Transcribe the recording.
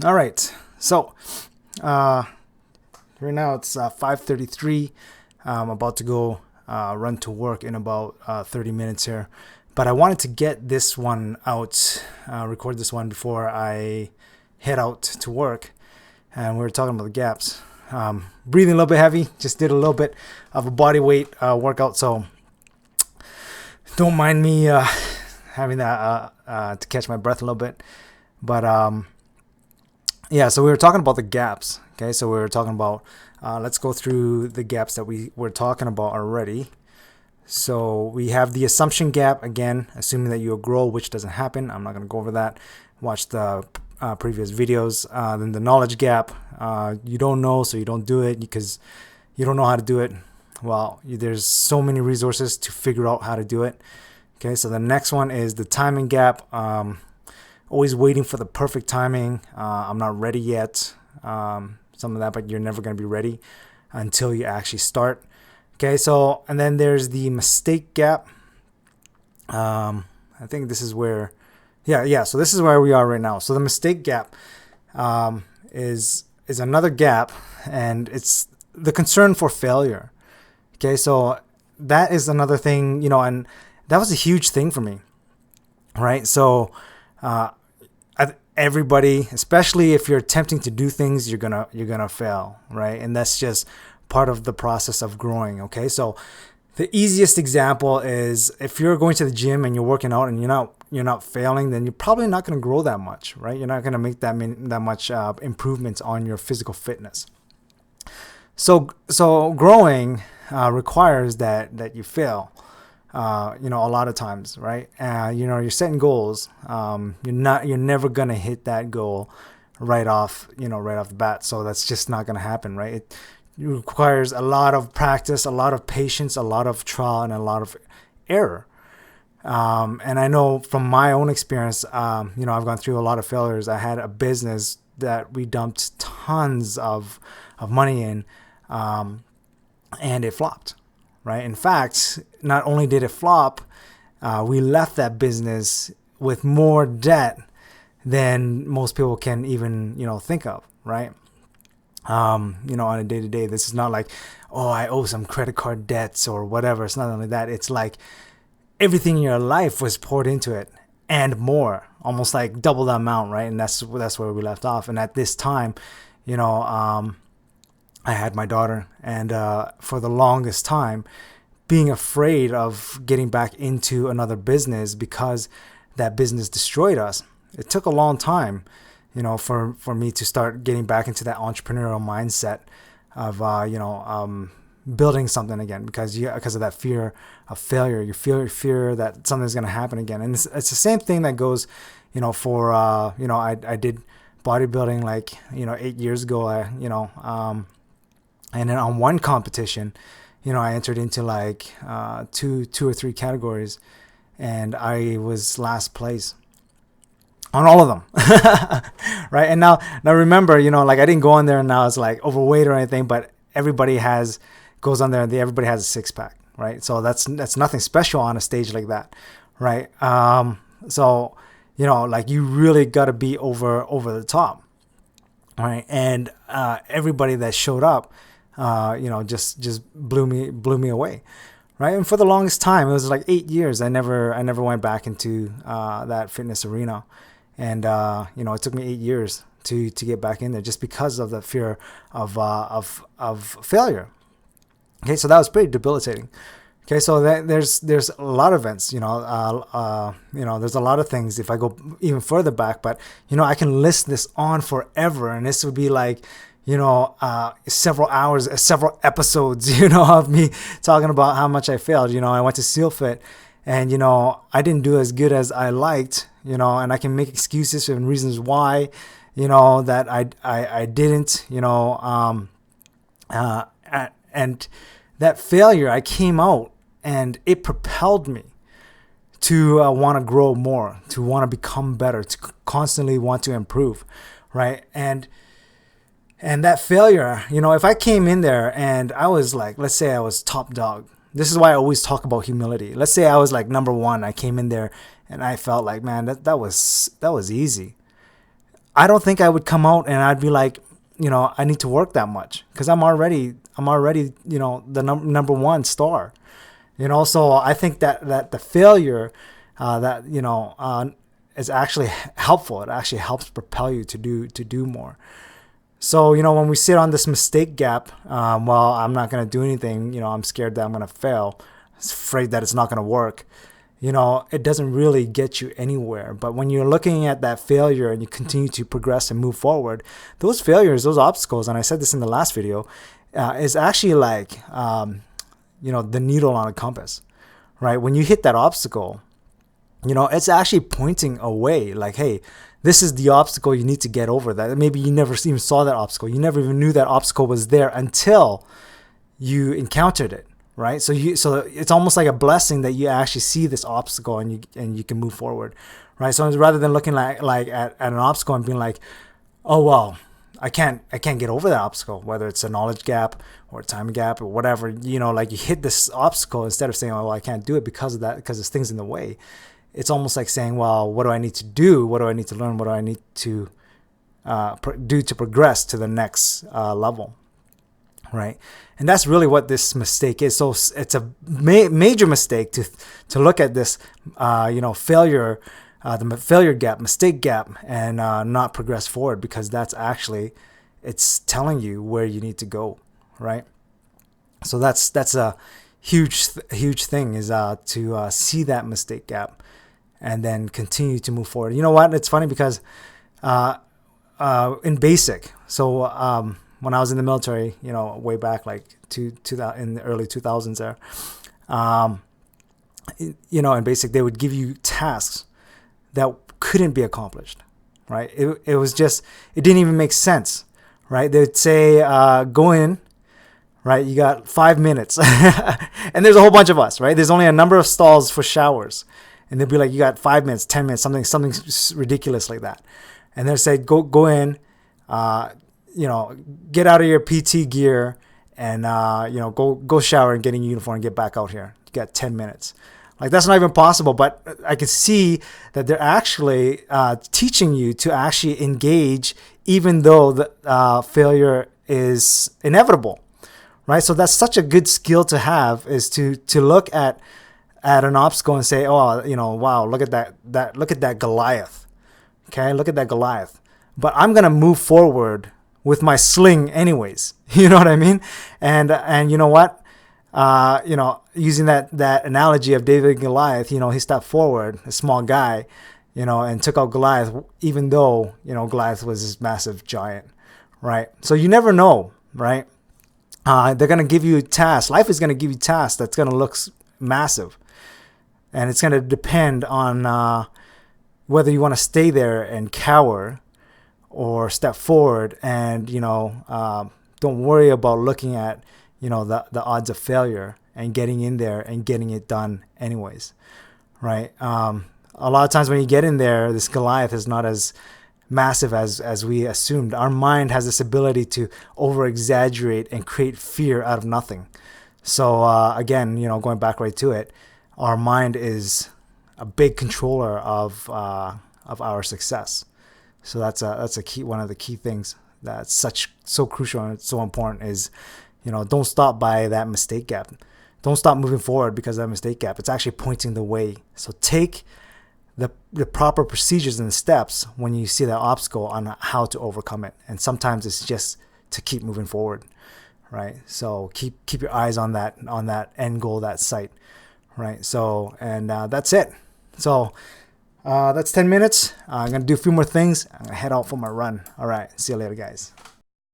All right. So, uh, right now it's 5:33. I'm about to go run to work in about 30 minutes here. But I wanted to get this one out, record this one before I head out to work. And we were talking about the gaps. Breathing a little bit heavy. Just did a little bit of a body weight workout. So don't mind me having that to catch my breath a little bit. But yeah, so we were talking about the gaps. Okay, so we were talking about, let's go through the gaps that we were talking about already. So we have the assumption gap, again, assuming that you'll grow, which doesn't happen. I'm not going to go over that. Watch the previous videos. Then the knowledge gap, you don't know, so you don't do it because you don't know how to do it. Well, there's so many resources to figure out how to do it. Okay, so the next one is the timing gap. Always waiting for the perfect timing. I'm not ready yet. Some of that, but you're never going to be ready until you actually start. Okay, so, and then there's the mistake gap. I think this is where, yeah. So this is where we are right now. So the mistake gap is another gap, and it's the concern for failure. Okay, so that is another thing, and that was a huge thing for me, right? So everybody, especially if you're attempting to do things, you're gonna fail, right? And that's just part of the process of growing. Okay, so the easiest example is if you're going to the gym and you're working out and you're not failing, then you're probably not going to grow that much, right? You're not going to make that much improvements on your physical fitness. So growing requires that you fail. A lot of times, right? You're setting goals. You're never gonna hit that goal right off the bat. So that's just not gonna happen, right? It requires a lot of practice, a lot of patience, a lot of trial, and a lot of error. And I know from my own experience, I've gone through a lot of failures. I had a business that we dumped tons of money in, and it flopped. Right. In fact, not only did it flop, we left that business with more debt than most people can even, think of. Right. On a day to day, this is not like, oh, I owe some credit card debts or whatever. It's not only that. It's like everything in your life was poured into it and more, almost like double the amount. Right. And that's where we left off. And at this time, I had my daughter, and for the longest time, being afraid of getting back into another business because that business destroyed us. It took a long time, for me to start getting back into that entrepreneurial mindset of, building something again because of that fear of failure. You fear that something's going to happen again, and it's the same thing that goes, for I did bodybuilding 8 years ago. And then on one competition, I entered into two or three categories, and I was last place on all of them. Right. And now remember, I didn't go on there and I was like overweight or anything, but everybody goes on there and everybody has a six pack. Right. So that's nothing special on a stage like that. Right. So, you really got to be over the top. All right. And everybody that showed up, just blew me away, right? And for the longest time, it was like 8 years. I never went back into that fitness arena, and it took me 8 years to get back in there just because of the fear of failure. Okay, so that was pretty debilitating. Okay, so there's a lot of events, there's a lot of things if I go even further back, but I can list this on forever, and this would be like several hours, several episodes, of me talking about how much I failed. I went to SEALFIT, and I didn't do as good as I liked, and I can make excuses and reasons why, that I didn't, and that failure, I came out, and it propelled me to want to grow more, to want to become better, to constantly want to improve, right? And that failure, if I came in there and I was like, let's say I was top dog. This is why I always talk about humility. Let's say I was like number one. I came in there and I felt like, man, that was easy. I don't think I would come out and I'd be like, I need to work that much, because I'm already, the number one star. So I think that the failure, is actually helpful. It actually helps propel you to do more. So, when we sit on this mistake gap, well, I'm not going to do anything. I'm scared that I'm going to fail. I'm afraid that it's not going to work. It doesn't really get you anywhere. But when you're looking at that failure and you continue to progress and move forward, those failures, those obstacles, and I said this in the last video, is actually like, the needle on a compass, right? When you hit that obstacle, it's actually pointing away, like, hey, this is the obstacle you need to get over. That maybe you never even saw that obstacle. You never even knew that obstacle was there until you encountered it, right? So it's almost like a blessing that you actually see this obstacle and you can move forward, right? So rather than looking like at an obstacle and being like, oh well, I can't get over that obstacle, whether it's a knowledge gap or a time gap or whatever, like you hit this obstacle, instead of saying, oh well, I can't do it because of that, because there's things in the way. It's almost like saying, well, what do I need to do? What do I need to learn? What do I need to do to progress to the next level, right? And that's really what this mistake is. So it's a major mistake to look at this, failure, the failure gap, mistake gap, and not progress forward, because that's actually, it's telling you where you need to go, right? So that's a huge thing, is to see that mistake gap and then continue to move forward. You know what? It's funny because in basic, so when I was in the military, way back like in the early 2000s there, in basic, they would give you tasks that couldn't be accomplished, right? It was just, it didn't even make sense, right? They'd say, go in, right? You got 5 minutes. And there's a whole bunch of us, right? There's only a number of stalls for showers. And they'd be like, you got 5 minutes, 10 minutes, something ridiculous like that. And they'd say, go in, get out of your PT gear and, go shower and get in uniform and get back out here. You got 10 minutes. Like, that's not even possible, but I can see that they're actually teaching you to actually engage, even though the failure is inevitable, right? So that's such a good skill to have, is to look at an obstacle and say, oh, wow, look at that Goliath. Okay, look at that Goliath. But I'm gonna move forward with my sling anyways. You know what I mean? And you know what? Using that analogy of David and Goliath, he stepped forward, a small guy, and took out Goliath, even though, Goliath was this massive giant, right? So you never know, right? They're going to give you tasks. Life is going to give you tasks that's going to look massive. And it's going to depend on whether you want to stay there and cower or step forward and, don't worry about looking at, the odds of failure and getting in there and getting it done anyways, right? A lot of times when you get in there, this Goliath is not as massive as we assumed. Our mind has this ability to over-exaggerate and create fear out of nothing. So again, going back right to it, our mind is a big controller of our success. So that's a key, one of the key things that's so crucial and so important is, don't stop by that mistake gap. Don't stop moving forward because of that mistake gap. It's actually pointing the way. So take the proper procedures and the steps when you see that obstacle on how to overcome it. And sometimes it's just to keep moving forward, right? So keep your eyes on that end goal, that sight, right? So, and that's it. So that's 10 minutes. I'm going to do a few more things. I'm going to head out for my run. All right. See you later, guys.